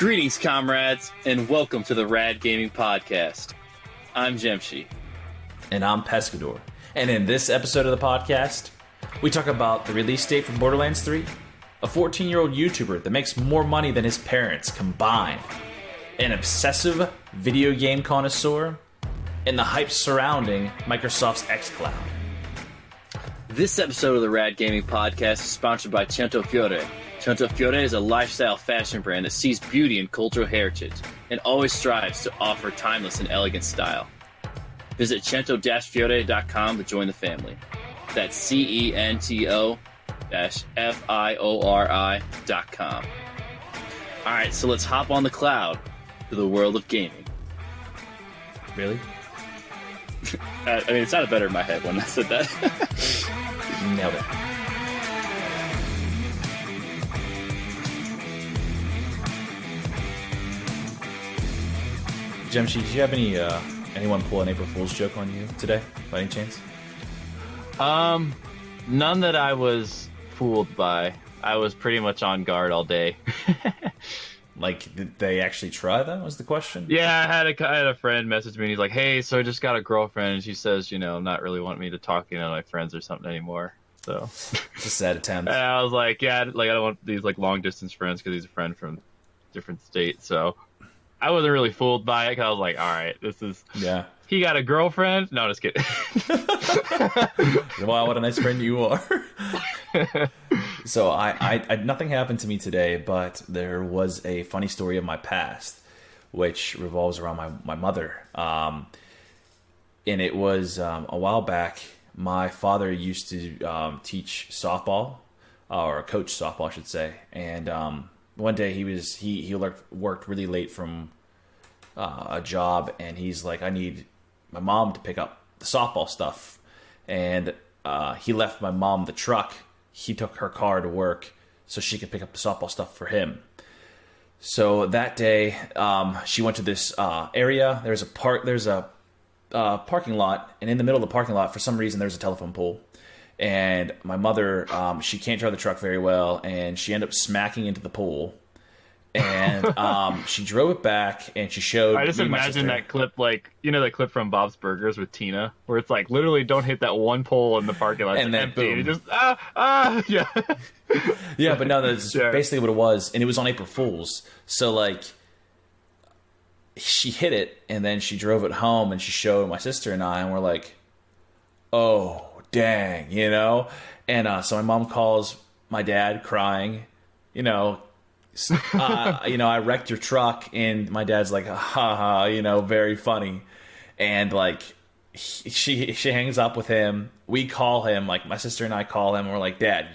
Greetings, comrades, and welcome to the Rad Gaming Podcast. I'm Jemshi. And I'm Pescador. And in this episode of the podcast, we talk about the release date for Borderlands 3, a 14-year-old YouTuber that makes more money than his parents combined, an obsessive video game connoisseur, and the hype surrounding Microsoft's xCloud. This episode of the Rad Gaming Podcast is sponsored by Cento Fiore. Cento Fiore is a lifestyle fashion brand that sees beauty in cultural heritage and always strives to offer timeless and elegant style. Visit cento-fiore.com to join the family. That's CENTO-FIORI.com. Alright, so let's hop on the cloud to the world of gaming. Really? I mean, it sounded better in my head when I said that. Nailed it. Jemshi, did you have anyone pull an April Fool's joke on you today, by any chance? None that I was fooled by. I was pretty much on guard all day. Like, did they actually try that, was the question? Yeah, I had a friend message me and he's like, hey, so I just got a girlfriend and she says, not really want me to talk, to my friends or something anymore. So It's a sad attempt. And I was like, yeah, like I don't want these like long distance friends because he's a friend from different states. So I wasn't really fooled by it because I was like, all right, this is... Yeah. He got a girlfriend? No, just kidding. Wow, what a nice friend you are. So I nothing happened to me today, but there was a funny story of my past, which revolves around my mother. And it was a while back. My father used to teach softball, or coach softball, I should say. And one day he worked really late from a job, and he's like, I need my mom to pick up the softball stuff. And he left my mom the truck. He took her car to work so she could pick up the softball stuff for him. So that day, she went to this area. There's a parking lot, and in the middle of the parking lot, for some reason, there's a telephone pole. And my mother, she can't drive the truck very well, and she ended up smacking into the pole. And she drove it back, and she showed. I just imagine that clip, like that clip from Bob's Burgers with Tina, where it's like literally don't hit that one pole in the parking lot, and then empty, boom, and just yeah, yeah. But no, that's basically what it was, and it was on April Fool's. So like, she hit it, and then she drove it home, and she showed my sister and I, and we're like, oh dang, And so my mom calls my dad, crying, I wrecked your truck, and my dad's like, haha, very funny. And like, she hangs up with him. We call him, like my sister and I call him, and we're like, Dad,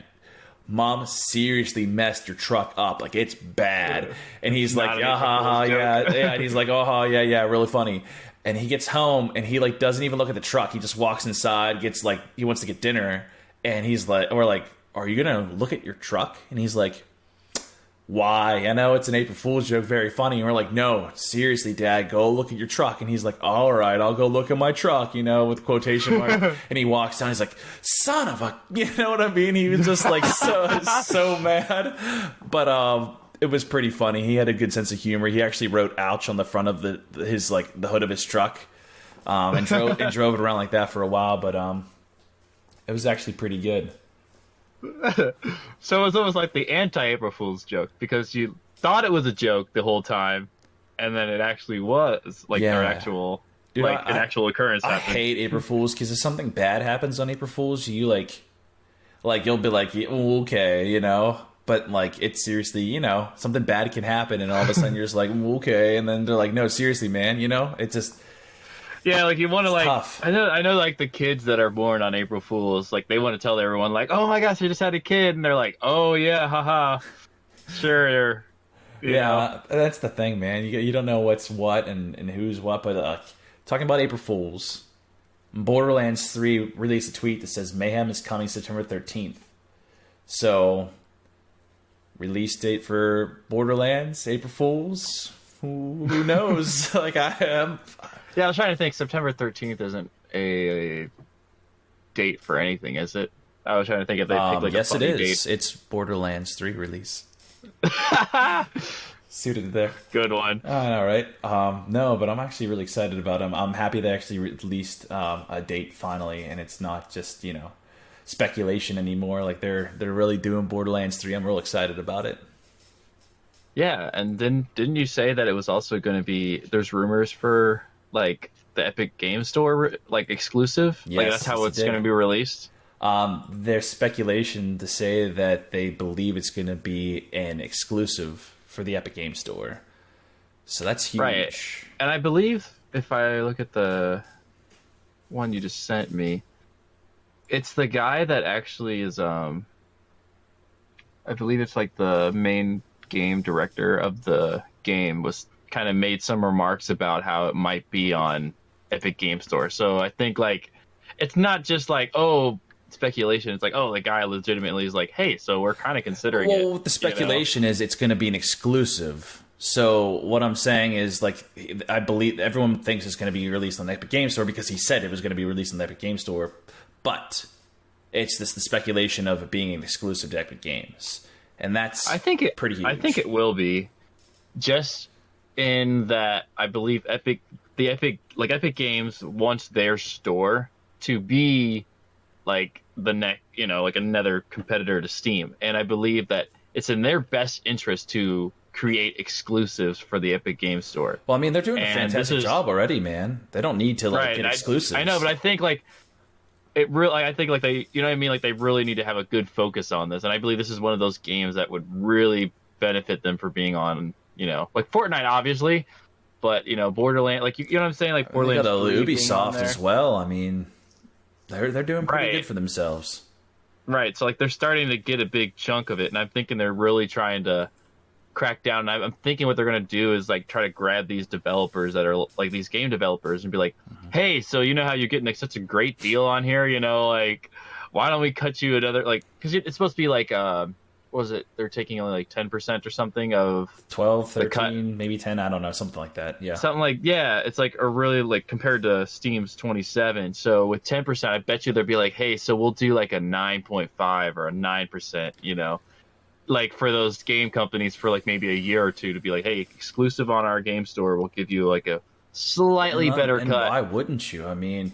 Mom seriously messed your truck up. Like, it's bad. And he's like, yeah. And he's like, yeah, really funny. And he gets home, and he like doesn't even look at the truck. He just walks inside, gets like, he wants to get dinner. And he's like, we're like, are you going to look at your truck? And he's like, why? I know it's an April Fool's joke, very funny. And we're like, no, seriously, Dad, go look at your truck. And he's like, all right, I'll go look at my truck, with quotation marks. And he walks down, he's like, son of a, you know what I mean? He was just like so mad. But it was pretty funny. He had a good sense of humor. He actually wrote "ouch" on the front of the hood of his truck, and drove it around like that for a while. But it was actually pretty good. So it was almost like the anti-April Fool's joke, because you thought it was a joke the whole time, and then it actually was like an actual, an actual occurrence. I hate April Fool's because if something bad happens on April Fool's, you like you'll be like, okay, but like it's seriously, something bad can happen, and all of a sudden you're just like, okay, and then they're like, no, seriously, man, it's just. Yeah, like you want to like. Tough. I know, like the kids that are born on April Fools, like they want to tell everyone, like, "Oh my gosh, I just had a kid," and they're like, "Oh yeah, haha, sure." Yeah, that's the thing, man. You don't know what's what and who's what, but talking about April Fools, Borderlands 3 released a tweet that says Mayhem is coming September 13th. So, release date for Borderlands, April Fools. Who knows? Like I am. Yeah, I was trying to think. September 13th isn't a date for anything, is it? I was trying to think if they picked like yes, a funny it is. date. It's Borderlands 3 release. See what I did there? Good one. I know, right? No, but I'm actually really excited about them. I'm happy they actually released a date finally, and it's not just, speculation anymore. Like they're really doing Borderlands 3. I'm real excited about it. Yeah, and then didn't you say that it was also going to be? There's rumors for like the Epic Game Store like exclusive. Yes, like that's how it's going to be released. There's speculation to say that they believe it's going to be an exclusive for the Epic Game Store. So that's huge. Right. And I believe if I look at the one you just sent me, it's the guy that actually is I believe it's like the main game director of the game was kind of made some remarks about how it might be on Epic Game Store. So I think like it's not just like speculation. It's like the guy legitimately is like, hey, so we're kind of considering it. Well, the speculation is it's going to be an exclusive. So what I'm saying is like I believe everyone thinks it's going to be released on the Epic Game Store because he said it was going to be released on the Epic Game Store, but it's the speculation of it being an exclusive to Epic Games. And that's pretty huge. I think it will be, just in that I believe Epic Games wants their store to be like the next, like another competitor to Steam, and I believe that it's in their best interest to create exclusives for the Epic Games Store. Well, I mean, they're doing a fantastic job already, man. They don't need to get exclusives. I know, but I think like it really, I think like they, you know what I mean? Like they really need to have a good focus on this. And I believe this is one of those games that would really benefit them for being on, like Fortnite, obviously, but Borderlands, like, you know what I'm saying? Like Borderlands. They got Ubisoft as well. I mean, they're doing pretty good for themselves. Right. So like they're starting to get a big chunk of it. And I'm thinking they're really trying to crack down. And I'm thinking what they're going to do is like try to grab these developers that are like these game developers and be like, hey, so how you're getting like such a great deal on here, like why don't we cut you another, like, because it's supposed to be like what was it, they're taking only like 10% or something of 12, 13, maybe 10, I don't know, something like that. Yeah, something like, yeah, it's like a really, like, compared to Steam's 27. So with 10%, I bet you they'd be like, hey, so we'll do like a 9.5 or a 9%, like for those game companies for like maybe a year or two to be like, hey, exclusive on our game store, we'll give you like a slightly better cut. Why wouldn't you? I mean,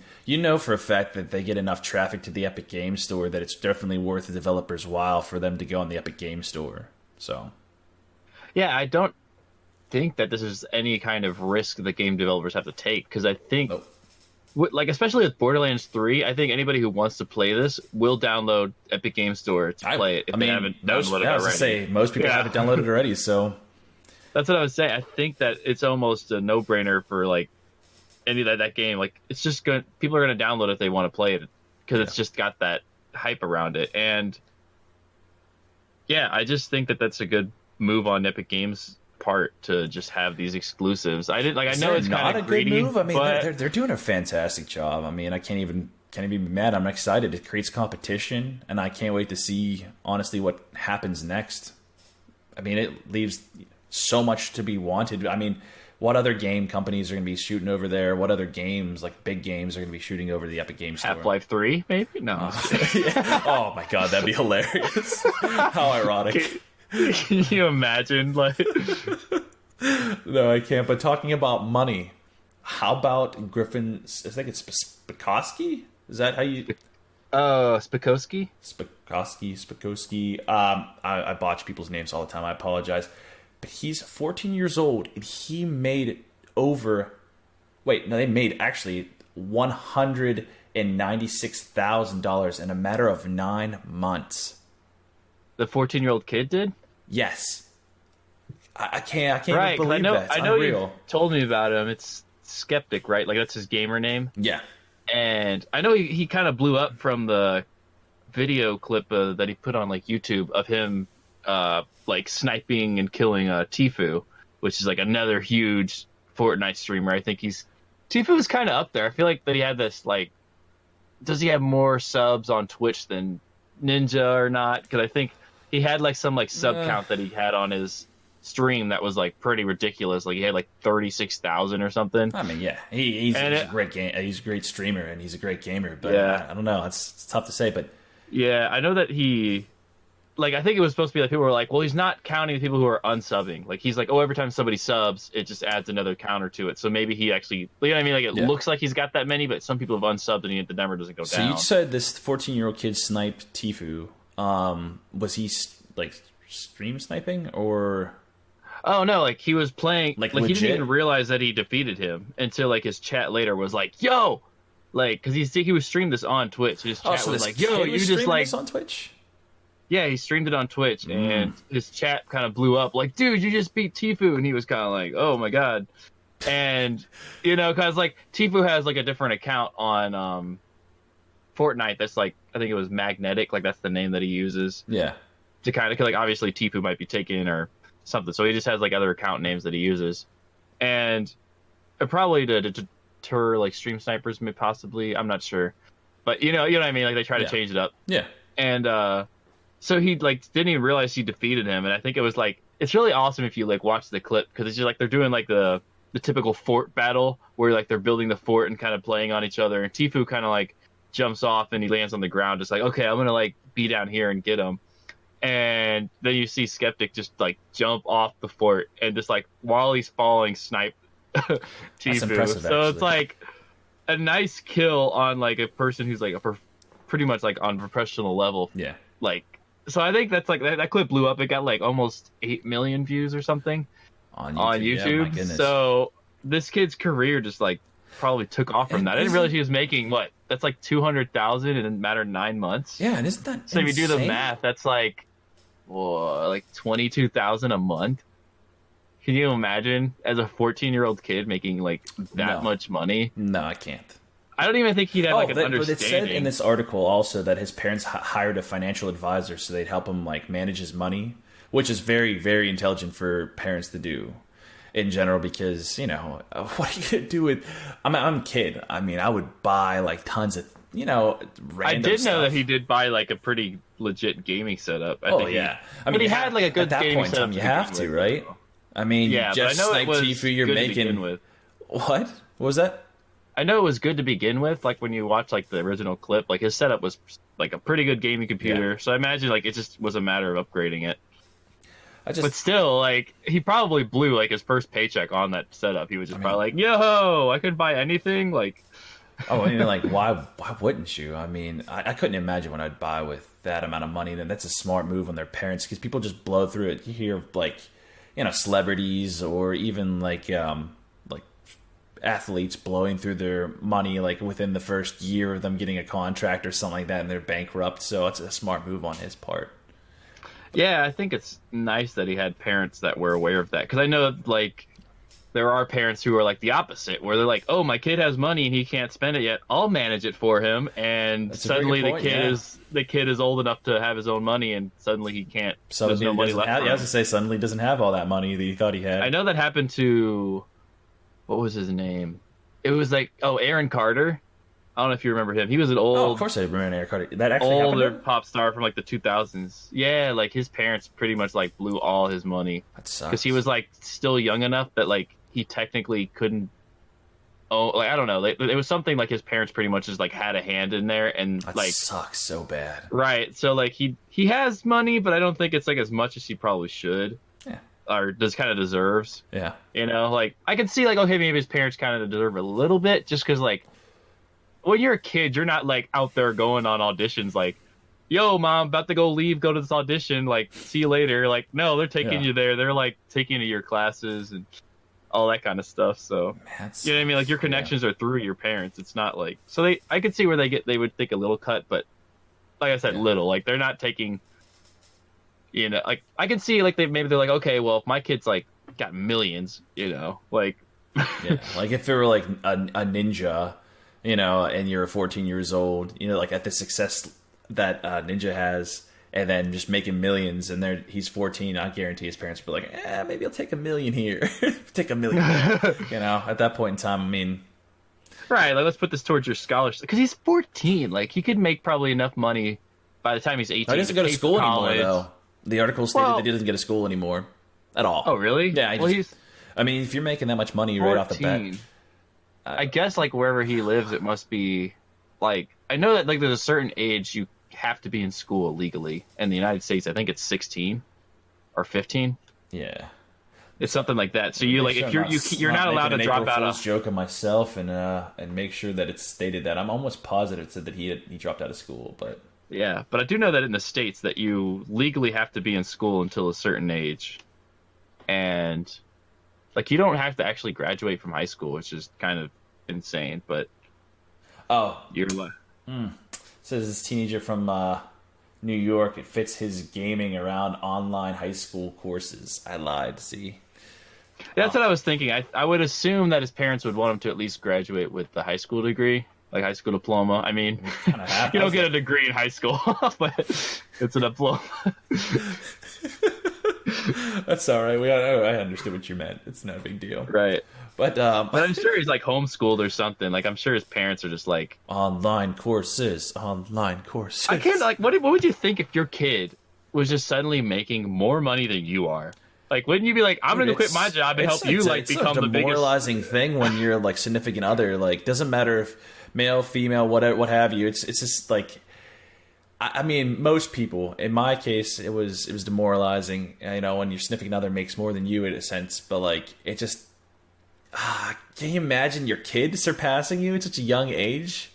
for a fact that they get enough traffic to the Epic Game Store that it's definitely worth the developer's while for them to go on the Epic Game Store. So, yeah, I don't think that this is any kind of risk the game developers have to take, because I think, like especially with Borderlands 3, I think anybody who wants to play this will download Epic Game Store to play it if they haven't downloaded it already. Most people have it downloaded already, so. That's what I was saying. I think that it's almost a no-brainer for like any of that game. Like it's just going, people are going to download it if they want to play it because it's just got that hype around it. And yeah, I just think that that's a good move on Epic Games' part to just have these exclusives. I know it's kind of greedy, good move. I mean, but they're doing a fantastic job. I mean, I can't even be mad. I'm excited. It creates competition, and I can't wait to see honestly what happens next. I mean, it leaves so much to be wanted. I mean, what other game companies are going to be shooting over there? What other games, like big games, are going to be shooting over the Epic Games Store? Half-Life 3, maybe? No. Yeah. Oh my god, that'd be hilarious. How ironic. Can you imagine? Like, no, I can't. But talking about money, how about Griffin? I think it's Spikoski. Is that how you? Spikoski. Spikoski. I botch people's names all the time. I apologize. But he's 14 years old, and he made they made actually $196,000 in a matter of 9 months. The 14-year-old kid did? Yes. I can't even right, believe that. It's I know unreal. You told me about him. It's Skeptic, right? Like, that's his gamer name? Yeah. And I know he kind of blew up from the video clip that he put on, like, YouTube of him like sniping and killing Tfue, which is like another huge Fortnite streamer. I think Tfue is kind of up there. I feel like that he had this, like, does he have more subs on Twitch than Ninja or not? Because I think he had like some like sub count that he had on his stream that was like pretty ridiculous. Like he had like 36,000 or something. I mean, yeah, he's a great game. He's a great streamer and he's a great gamer. But yeah. I don't know. It's tough to say, but yeah, I know that he like, I think it was supposed to be like people were like, well, he's not counting the people who are unsubbing. Like, he's like, oh, every time somebody subs, it just adds another counter to it. So maybe he actually, you know what I mean? Like, it looks like he's got that many, but some people have unsubbed and the number doesn't go down. So you said this 14-year-old kid sniped Tfue. Was he like stream sniping or? Oh no, like he was playing, like he didn't even realize that he defeated him until like his chat later was like, yo, like, because he was streamed this on Twitch. His chat was like, yo, you just like this on Twitch. Yeah, he streamed it on Twitch, and his chat kind of blew up. Like, dude, you just beat Tfue, and he was kind of like, oh my god. And you know, because like Tfue has like a different account on Fortnite that's like, I think it was Magnetic, like that's the name that he uses. Yeah. To kind of like, obviously Tfue might be taken or something, so he just has like other account names that he uses, and probably to deter like stream snipers, maybe possibly, I'm not sure, but you know what I mean. Like they try to change it up. Yeah. And so he like didn't even realize he defeated him, and I think it was like, it's really awesome if you like watch the clip, because it's just like they're doing like the typical fort battle where like they're building the fort and kind of playing on each other, and Tfue kind of like jumps off and he lands on the ground just like, okay, I'm gonna like be down here and get him. And then you see Skeptic just like jump off the fort and just like while he's falling snipe Tfue. That's impressive, so actually. It's like a nice kill on like a person who's like pretty much like on professional level. Yeah. Like, so I think that's like that clip blew up. It got like almost 8 million views or something on YouTube. Yeah, my goodness. So this kid's career just like probably took off from that. I didn't realize he was making what? That's like 200,000 in a matter of 9 months. Yeah, and isn't that so insane? If you do the math, that's like 22,000 a month. Can you imagine as a 14-year-old kid making like that much money? No, I can't. I don't even think he'd have like an understanding. But it said in this article also that his parents hired a financial advisor so they'd help him like manage his money, which is very, very intelligent for parents to do in general, because, you know, what are you going to do with... I'm a kid. I mean, I would buy like tons of, you know, random I did stuff. know that he did buy like a pretty legit gaming setup. I mean, but he had like a good at that gaming point in setup. time, you have to, right? I mean, yeah, just but I know like it was Tfue, you're good making... to begin with. What was that? I know it was good to begin with. Like when you watch like the original clip, like his setup was like a pretty good gaming computer. Yeah. So I imagine like it just was a matter of upgrading it. But still, like he probably blew like his first paycheck on that setup. He was just probably like, "Yo, I could buy anything." Like, oh, I mean, like why wouldn't you? I mean, I couldn't imagine what I'd buy with that amount of money. Then that's a smart move on their parents, because people just blow through it. You hear like, you know, celebrities or even like athletes blowing through their money like within the first year of them getting a contract or something like that, and they're bankrupt. So it's a smart move on his part. Yeah, I think it's nice that he had parents that were aware of that, because I know like there are parents who are like the opposite, where they're like, "Oh, my kid has money and he can't spend it yet. I'll manage it for him." And suddenly the kid is old enough to have his own money, and suddenly he can't. There's no money left. I was to say suddenly doesn't have all that money that he thought he had. I know that happened to, what was his name? It was like, Aaron Carter. I don't know if you remember him. He was an old... Oh, of course I remember Aaron Carter. That actually older happened? Pop star from like the 2000s. Yeah, like his parents pretty much like blew all his money. That sucks. Because he was like still young enough that like he technically couldn't... Oh, like I don't know. It was something like his parents pretty much just like had a hand in there, and that like sucks so bad. Right. So like he has money, but I don't think it's like as much as he probably should. Yeah. Or just kind of deserves. Yeah. You know, like I can see like, okay, maybe his parents kind of deserve a little bit, just because like when you're a kid, you're not like out there going on auditions like, "Yo, mom, about to go to this audition. Like, see you later." Like, no, they're taking you there. They're like taking you to your classes and all that kind of stuff. So, you know what I mean? Like your connections are through your parents. It's not like, so I could see where they would take a little cut, but like I said, little. Like they're not taking. You know, like I can see like they're like, okay, well, if my kid's like got millions, you know, like yeah, like if it were like a ninja, you know, and you're 14 years old, you know, like at the success that Ninja has, and then just making millions, and he's 14, I guarantee his parents would be like, maybe I'll take $1 million here, take $1 million there. You know, at that point in time, I mean, right, like let's put this towards your scholarship, because he's 14, like he could make probably enough money by the time he's 18. He doesn't go to school anymore, though. The article stated that he doesn't go to school anymore at all. Oh, really? Yeah. I mean, if you're making that much money right off the bat, I guess like wherever he lives, it must be like, I know that like there's a certain age you have to be in school legally. In the United States, I think it's 16 or 15. Yeah. It's something like that. So you like if you're not allowed to drop out a joke of myself and make sure that it's stated that I'm almost positive it said that he dropped out of school, but yeah, but I do know that in the States that you legally have to be in school until a certain age, and like you don't have to actually graduate from high school, which is kind of insane. But you're like, says this teenager from New York. It fits his gaming around online high school courses. I lied. See. That's what I was thinking. I would assume that his parents would want him to at least graduate with the high school degree, like high school diploma. I mean, you don't get a degree in high school, but it's a diploma. That's all right. I understood what you meant. It's not a big deal, right? But I'm sure he's like homeschooled or something. Like I'm sure his parents are just like online courses. I can't like. What would you think if your kid was just suddenly making more money than you are? Like, wouldn't you be like, I'm going to quit my job and help you like become the biggest? It's a demoralizing thing when you're like significant other. Like, doesn't matter if male, female, whatever, what have you. It's just like, I mean, most people. In my case, it was demoralizing. You know, when your significant other makes more than you in a sense, but like, it just. Can you imagine your kid surpassing you at such a young age?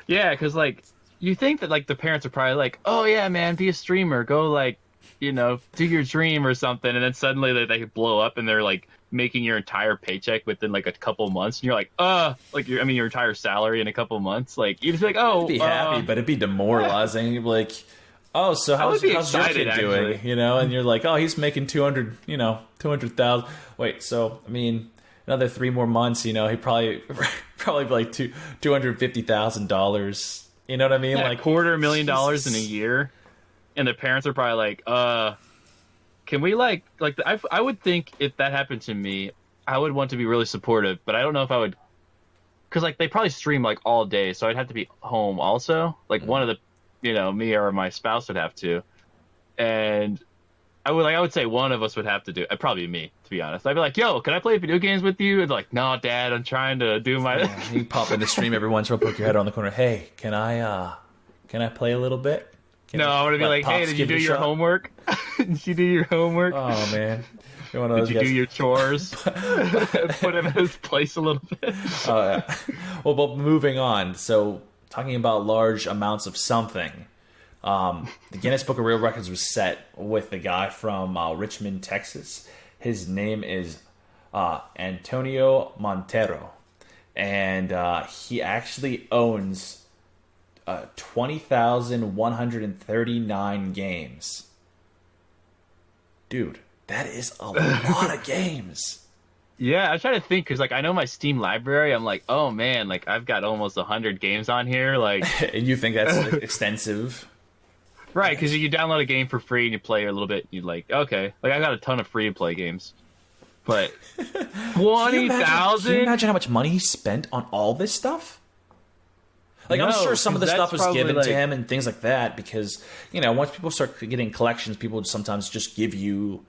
Yeah, because like you think that like the parents are probably like, oh yeah, man, be a streamer, go like. You know, do your dream or something, and then suddenly they blow up and they're like making your entire paycheck within like a couple months, and you're like, like your entire salary in a couple months. Like you'd just be like, oh, I'd be happy, but it'd be demoralizing. Yeah. Like, oh, so how's your kid doing? You know, and you're like, oh, he's making 200,000. Wait, so I mean, another 3 more months, you know, he probably like $250,000. You know what I mean? Yeah, like $250,000 in a year. And the parents are probably like, can we like I would think if that happened to me, I would want to be really supportive, but I don't know if I would, because like they probably stream like all day, so I'd have to be home also. Like one of the, you know, me or my spouse would have to, and I would say one of us would have to do it. Probably me, to be honest. I'd be like, yo, can I play video games with you? And they're like, no, Dad, I'm trying to do my. Yeah, you pop in the stream every once in a while, poke your head around the corner. Hey, can I play a little bit? No, I'm going to be like, hey, did you do your homework? Did you do your homework? Oh, man. Did you do your chores? Put him in his place a little bit. Oh, yeah. Well, but moving on. So, talking about large amounts of something. The Guinness Book of World Records was set with the guy from Richmond, Texas. His name is Antonio Montero. And he actually owns 20,139 games. Dude, that is a lot of games. Yeah, I was trying to think, because like I know my Steam library, I'm like, oh man, like I've got almost 100 games on here. Like, and you think that's extensive? Right, because you download a game for free and you play a little bit, and you're like, okay. Like I got a ton of free to play games. But 20,000? Can you imagine how much money he spent on all this stuff? Like, I'm sure some of the stuff was given to him and things like that because, you know, once people start getting collections, people would sometimes just give you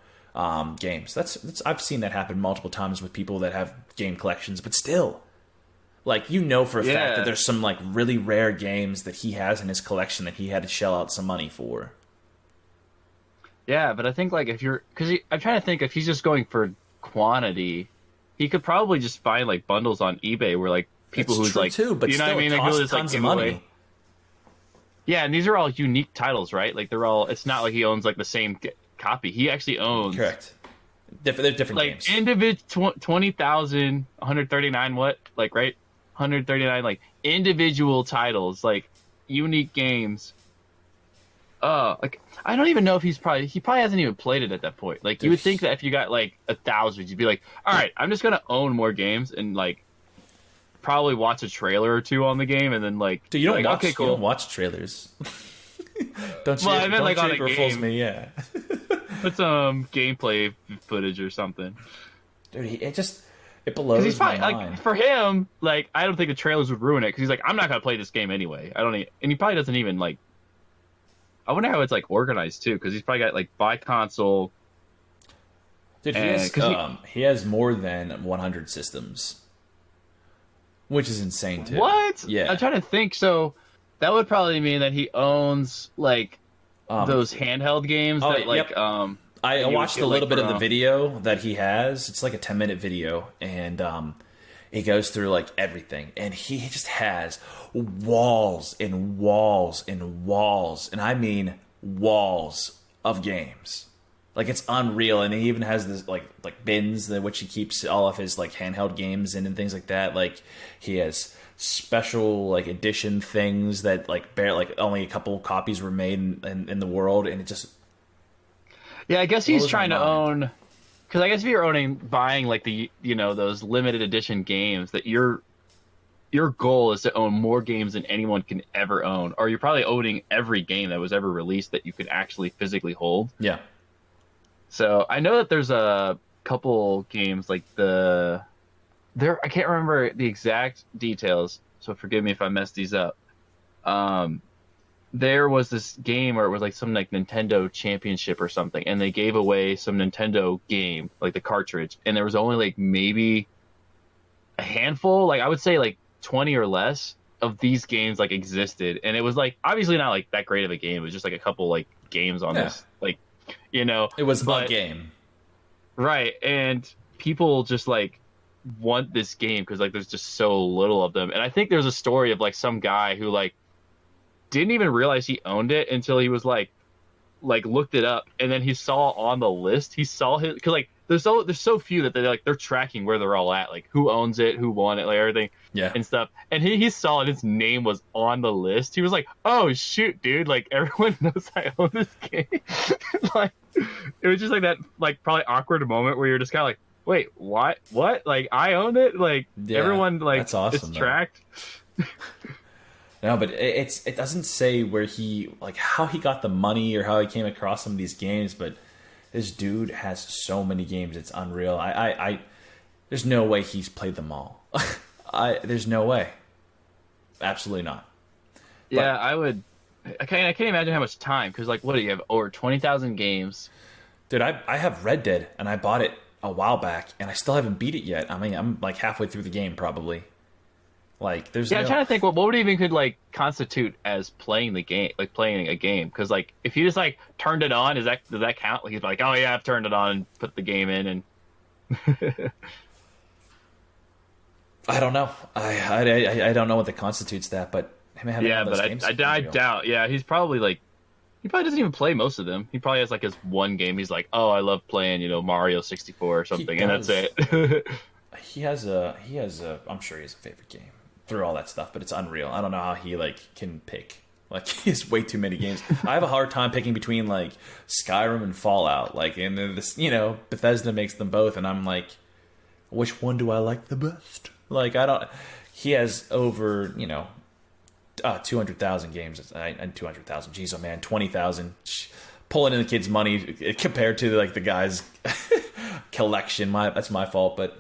games. That's I've seen that happen multiple times with people that have game collections, but still, like, you know for a fact that there's some, like, really rare games that he has in his collection that he had to shell out some money for. Yeah, but I think, like, if you're... Because I'm trying to think if he's just going for quantity, he could probably just find, like, bundles on eBay where, like, people who's like, too, but you know what I mean? Like, costs tons of money. Away. Yeah, and these are all unique titles, right? Like they're all. It's not like he owns like the same copy. He actually owns. Correct. They're different like games. Individual 20,000, 139. What? Like right? 139. Like individual titles, like unique games. Like I don't even know if he probably hasn't even played it at that point. Like you would think that if you got like 1,000, you'd be like, all right, I'm just gonna own more games and like. Probably watch a trailer or two on the game and then like dude, you don't like, watch, okay, cool. You don't watch trailers. Don't you? Well, I meant like on a game. game. Me, yeah. Put some gameplay footage or something. Dude, it blows my mind. Like for him, like I don't think the trailers would ruin it because he's like, I'm not gonna play this game anyway. And he probably doesn't even like. I wonder how it's like organized too because he's probably got like buy console. Dude, he has more than 100 systems. Which is insane, too. What? Yeah. I'm trying to think. So, That would probably mean that he owns like those handheld games that like yep. I watched a little bit of the video that he has. It's like a 10-minute video, and he goes through like everything, and he just has walls and walls and walls, and I mean walls of games. Like, it's unreal, and he even has this like bins that which he keeps all of his like handheld games in and things like that. Like, he has special like edition things that like only a couple copies were made in the world, and it just I guess he's trying to own, because I guess if you're buying like the those limited edition games, that your goal is to own more games than anyone can ever own, or you're probably owning every game that was ever released that you could actually physically hold. Yeah. So I know that there's a couple games like I can't remember the exact details, so forgive me if I mess these up. There was this game where it was like some like Nintendo Championship or something, and they gave away some Nintendo game, like the cartridge, and there was only like maybe a handful, like I would say like 20 or less of these games like existed, and it was like obviously not like that great of a game. It was just like a couple like games on this, like it was a game, right? And people just like want this game because like there's just so little of them. And I think there's a story of like some guy who like didn't even realize he owned it until he was like looked it up, and then he saw on the list, he saw his, because like there's so few that they're tracking where they're all at, like who owns it, who won it, like everything, and stuff. And he saw his name was on the list. He was like, oh shoot, dude, like everyone knows I own this game. Like it was just like that like probably awkward moment where you're just kind of like, wait, what, like I own it, like everyone like that's awesome, it's tracked. No, but it doesn't say where he like how he got the money or how he came across some of these games, but this dude has so many games, it's unreal. I there's no way he's played them all. There's no way. Absolutely not. Yeah, I can't imagine how much time, because like what do you have, over 20,000 games? Dude, I have Red Dead, and I bought it a while back, and I still haven't beat it yet. I mean, I'm like halfway through the game probably. Like, there's I'm trying to think what would even could like constitute as playing the game, like playing a game, because like if you just like turned it on, does that count? Like he's like, oh yeah, I've turned it on and put the game in, and I don't know. I don't know what that constitutes that, but I doubt. Yeah, he probably doesn't even play most of them. He probably has like his one game. He's like, oh, I love playing Mario 64 or something, and that's it. He has a. I'm sure he has a favorite game through all that stuff, but it's unreal. I don't know how he like can pick. Like, he has way too many games. I have a hard time picking between like Skyrim and Fallout. Like, and then this, Bethesda makes them both, and I'm like, which one do I like the best? Like, I don't. He has over 200,000 games, and 200,000. Jeez, oh man, 20,000. Pulling in the kids' money compared to like the guy's collection. That's my fault, but.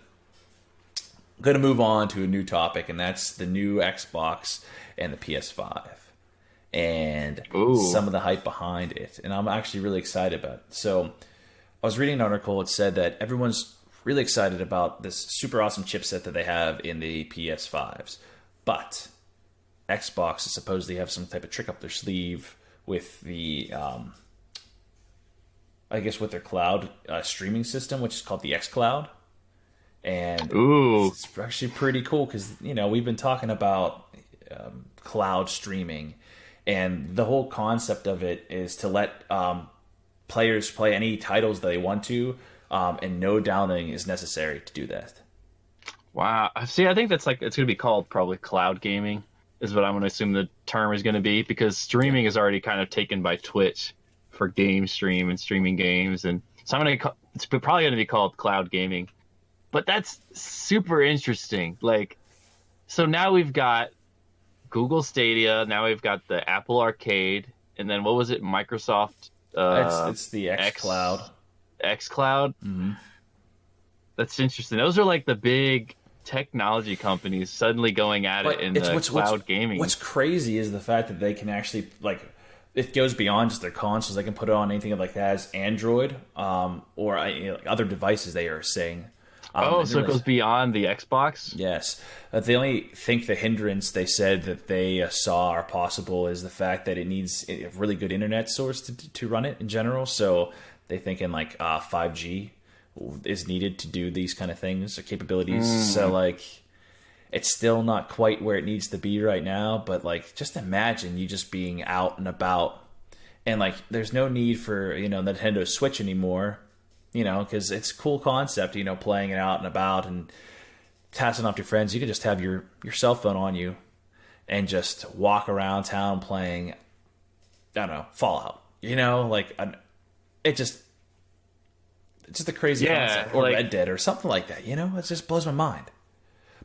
I'm going to move on to a new topic, and that's the new Xbox and the PS5 and some of the hype behind it. And I'm actually really excited about it. So I was reading an article. It said that everyone's really excited about this super awesome chipset that they have in the PS5s. But Xbox is supposedly have some type of trick up their sleeve with the, I guess, with their cloud streaming system, which is called the xCloud. And it's actually pretty cool because, we've been talking about cloud streaming, and the whole concept of it is to let players play any titles that they want to, and no downloading is necessary to do that. Wow. See, I think that's like, it's going to be called probably cloud gaming is what I'm going to assume the term is going to be, because streaming is already kind of taken by Twitch for game stream and streaming games. And so it's probably going to be called cloud gaming. But that's super interesting. Like, so now we've got Google Stadia. Now we've got the Apple Arcade, and then what was it? Microsoft. It's the xCloud. xCloud. Mm-hmm. That's interesting. Those are like the big technology companies suddenly going at it in the cloud gaming. What's crazy is the fact that they can actually like. It goes beyond just their consoles. They can put it on anything like that as Android, or other devices. They are saying. So it goes beyond the Xbox? Yes. They only think the hindrance they said that they saw are possible is the fact that it needs a really good internet source to run it in general. So they think in like 5G is needed to do these kind of things or capabilities. So like it's still not quite where it needs to be right now. But like just imagine you just being out and about and like there's no need for, Nintendo Switch anymore. Because it's a cool concept, playing it out and about and passing off to friends. You can just have your cell phone on you and just walk around town playing, I don't know, Fallout. It's just a crazy concept. Or Red Dead or something like that, It just blows my mind.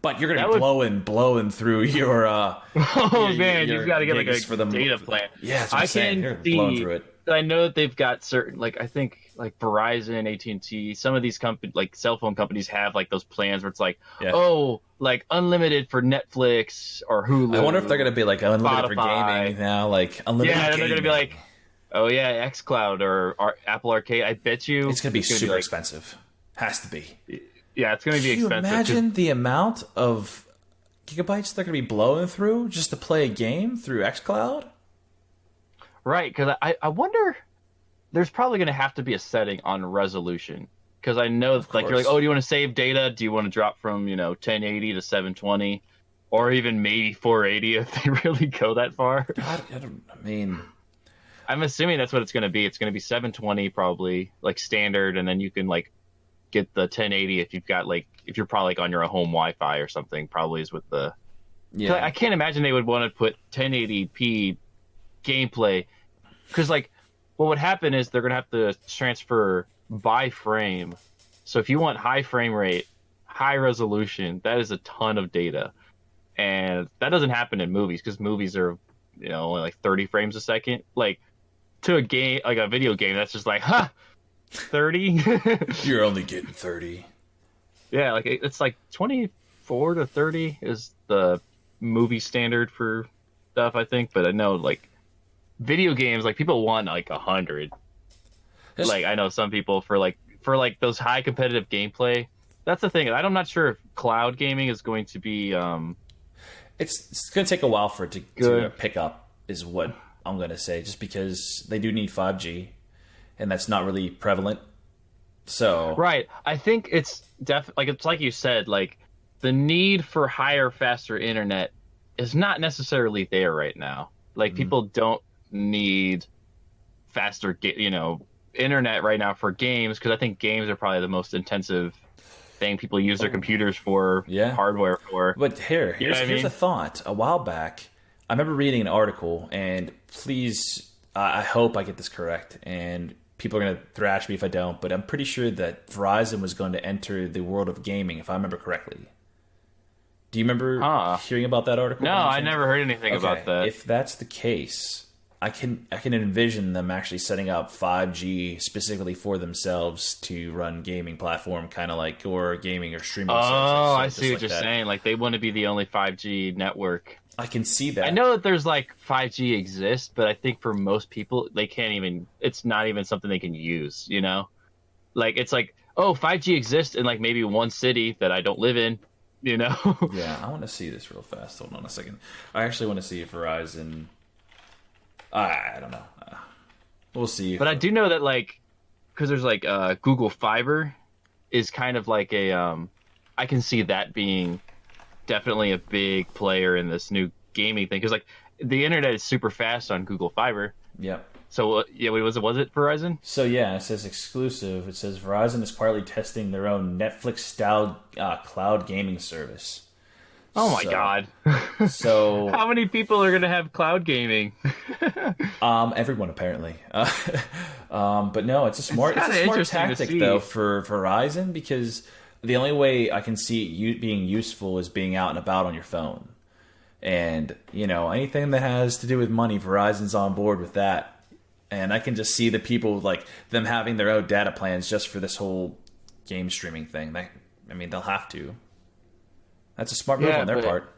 But you're going to be blowing through your... you've got to get like a for the data plan. Yeah, that's what I'm saying. You're blowing through it. I know that they've got certain, like I think, like Verizon, AT&T, some of these like cell phone companies have like those plans where it's like, like unlimited for Netflix or Hulu. I wonder if they're going to be like unlimited for gaming now, like unlimited. Yeah, they're going to be like, xCloud or Apple Arcade. I bet you it's going to be super expensive. Has to be. Yeah, it's going to be expensive. Can you imagine the amount of gigabytes they're going to be blowing through just to play a game through xCloud? Right, because I wonder, there's probably going to have to be a setting on resolution. Because I know, like, you're like, do you want to save data? Do you want to drop from, 1080 to 720? Or even maybe 480 if they really go that far? I'm assuming that's what it's going to be. It's going to be 720 probably, like, standard, and then you can, like, get the 1080 if you've got, like, if you're probably, like, on your home Wi-Fi or something, probably is with the... Yeah. I can't imagine they would want to put 1080p gameplay... Because, like, what would happen is they're going to have to transfer by frame. So if you want high frame rate, high resolution, that is a ton of data. And that doesn't happen in movies because movies are, only like 30 frames a second. Like, to a game, like a video game, that's just like, 30? You're only getting 30. Yeah, like, it's like 24 to 30 is the movie standard for stuff, I think. But I know, like, video games, like people want like 100. Like I know some people for those high competitive gameplay. That's the thing. I'm not sure if cloud gaming is going to be. It's going to take a while for it to pick up, is what I'm going to say. Just because they do need 5G, and that's not really prevalent. So right, I think it's it's like you said, like the need for higher, faster internet is not necessarily there right now. Like people don't need faster internet right now for games because I think games are probably the most intensive thing people use their computers for, hardware for. But here's a thought. A while back I remember reading an article, and please I hope I get this correct, and people are going to thrash me if I don't, but I'm pretty sure that Verizon was going to enter the world of gaming, if I remember correctly. Do you remember hearing about that article? No, I never heard anything about that. If that's the case, I can envision them actually setting up 5G specifically for themselves to run gaming platform, kind of like or gaming or streaming. I see what you're saying. Like they want to be the only 5G network. I can see that. I know that there's like 5G exists, but I think for most people they can't even. It's not even something they can use. Like it's like 5G exists in like maybe one city that I don't live in. Yeah, I want to see this real fast. Hold on a second. I actually want to see if Verizon. I don't know. We'll see. But I do know that, like, because there's like Google Fiber is kind of like a. I can see that being definitely a big player in this new gaming thing because like the internet is super fast on Google Fiber. Yep. So was it Verizon? So yeah, it says exclusive. It says Verizon is quietly testing their own Netflix-style cloud gaming service. Oh my God! So how many people are going to have cloud gaming? Everyone apparently. But no, it's a smart tactic though for Verizon because the only way I can see it being useful is being out and about on your phone, and anything that has to do with money, Verizon's on board with that. And I can just see the people like them having their own data plans just for this whole game streaming thing. They'll have to. That's a smart move on their part.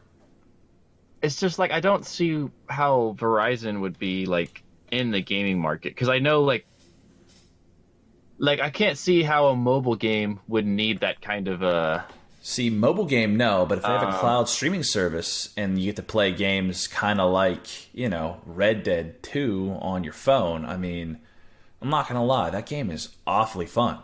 It's just like I don't see how Verizon would be like in the gaming market because I know like Like, I can't see how a mobile game would need that kind of See, mobile game, no, but if they have a cloud streaming service and you get to play games kind of like, Red Dead 2 on your phone, I mean, I'm not going to lie, that game is awfully fun.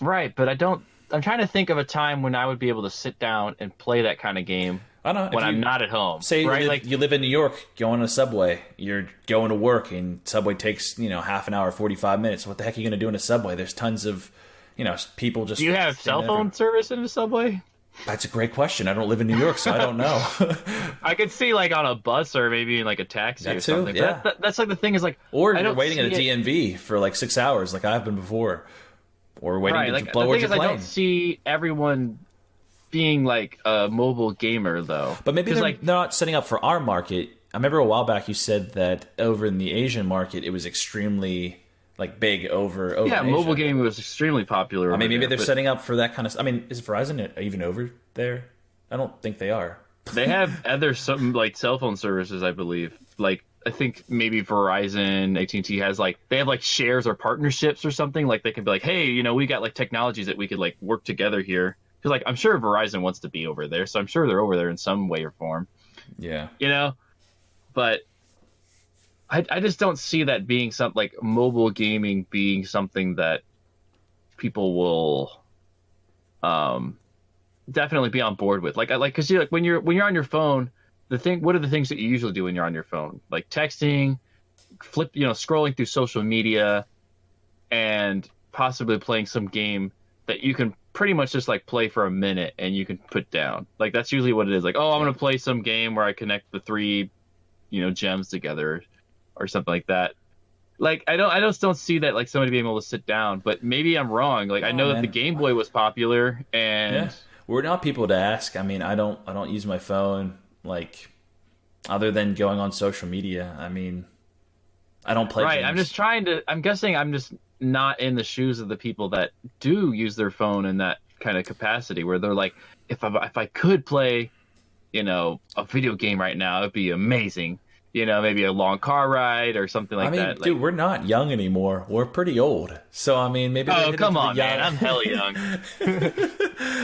Right, but I'm trying to think of a time when I would be able to sit down and play that kind of game when I'm not at home. Say right? you live in New York, going on a subway, you're going to work, and subway takes, half an hour, 45 minutes. What the heck are you going to do in a subway? There's tons of, people just... Do you have cell phone service in the subway? That's a great question. I don't live in New York, so I don't know. I could see, like, on a bus or maybe in, like, a taxi or something. Yeah. But that's, like, the thing is, like... Or you're waiting at a DMV for, like, 6 hours, like I've been before. Or waiting to blow your plane. I don't see everyone being, like, a mobile gamer, though. But maybe they're not setting up for our market. I remember a while back you said that over in the Asian market, it was extremely... like big over yeah, in mobile Asia. Gaming was extremely popular. I mean, maybe they're setting up for that kind of. I mean, is Verizon even over there? I don't think they are. They have other some like cell phone services, I believe. Like I think maybe Verizon, AT&T has like they have like shares or partnerships or something. Like they can be like, hey, we got like technologies that we could like work together here. Because like I'm sure Verizon wants to be over there, so I'm sure they're over there in some way or form. Yeah. But. I just don't see that being something like mobile gaming being something that people will definitely be on board with. Because when you're on your phone, what are the things that you usually do when you're on your phone? Like texting, scrolling through social media, and possibly playing some game that you can pretty much just like play for a minute and you can put down. Like that's usually what it is. Like, oh, I'm gonna play some game where I connect the 3, gems together. Or something like that. Like I just don't see that like somebody being able to sit down. But maybe I'm wrong. Like I know that the Game Boy was popular, and we're not people to ask. I mean, I don't use my phone like other than going on social media. I mean, I don't play. Right. Games. I'm guessing I'm just not in the shoes of the people that do use their phone in that kind of capacity where they're like, if I could play, a video game right now, it'd be amazing. Maybe a long car ride or something like that. Dude, we're not young anymore. We're pretty old. So, I mean, maybe... Oh, come on, man. I'm hella young.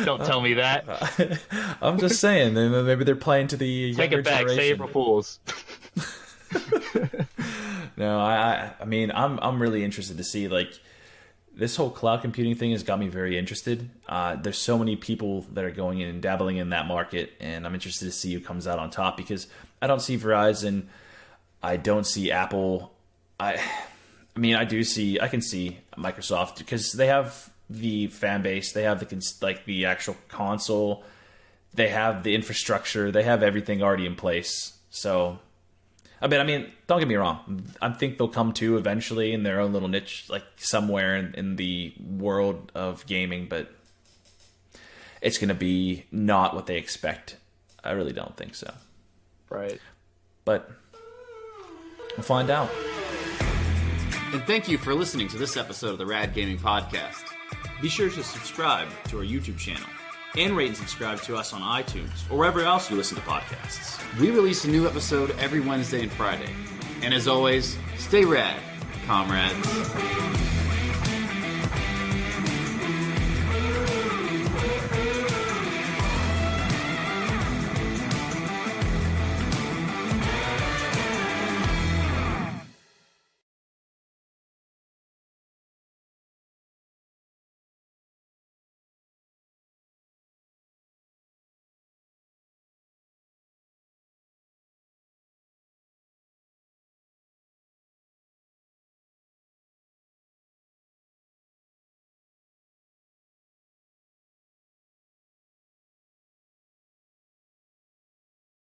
Don't tell me that. I'm just saying. Maybe they're playing to the younger Take it back. generation. Say April Fools. No, I mean, I'm really interested to see, like... This whole cloud computing thing has got me very interested. There's so many people that are going in and dabbling in that market, and I'm interested to see who comes out on top because I don't see Verizon, I don't see Apple. I can see Microsoft because they have the fan base, they have the actual console, they have the infrastructure, they have everything already in place. So. I mean, don't get me wrong. I think they'll come to eventually in their own little niche, like somewhere in the world of gaming, but it's going to be not what they expect. I really don't think so. Right. But we'll find out. And thank you for listening to this episode of the Rad Gaming Podcast. Be sure to subscribe to our YouTube channel and rate and subscribe to us on iTunes or wherever else you listen to podcasts. We release a new episode every Wednesday and Friday. And as always, stay rad, comrades.